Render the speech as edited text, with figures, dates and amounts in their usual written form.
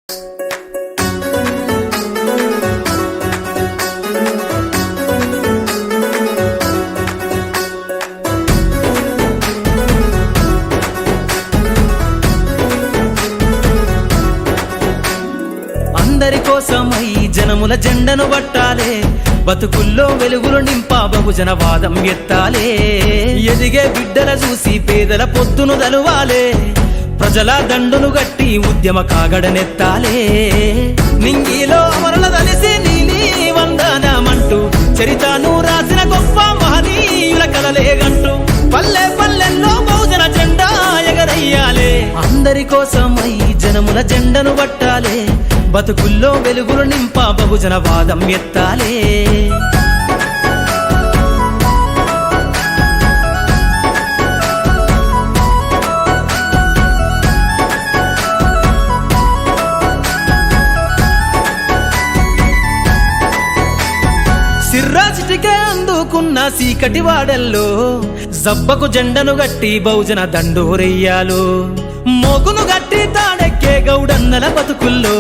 అందరి కోసమై జనముల జెండను పట్టాలే, బతుకుల్లో వెలుగులు నింపా బహుజన వాదం ఎత్తాలే. ఎదిగే బిడ్డల చూసి పేదల పొద్దును దలువాలే, ప్రజల దండును గట్టి ఉద్యమ కాగడనెత్తాలే. నింగిలో అమరుల దలిసి నీలి వందనమంటూ చరితను రాసిన గొప్ప మహనీయుల కలలేగంటూ పల్లె పల్లెల్లో బహుజన జెండా ఎగరయ్యాలే. అందరి కోసమై జనముల జెండను పట్టాలే, బతుకుల్లో వెలుగులు నింపా బహుజన వాదం ఎత్తాలే. సిర్రాజిటికే అందుకున్న సీకటి వాడల్లో జబ్బకు జెండను గట్టి బహుజన దండోరెయ్యాలు. మోగును గట్టి తాడెక్కే గౌడన్నల బతుకుల్లో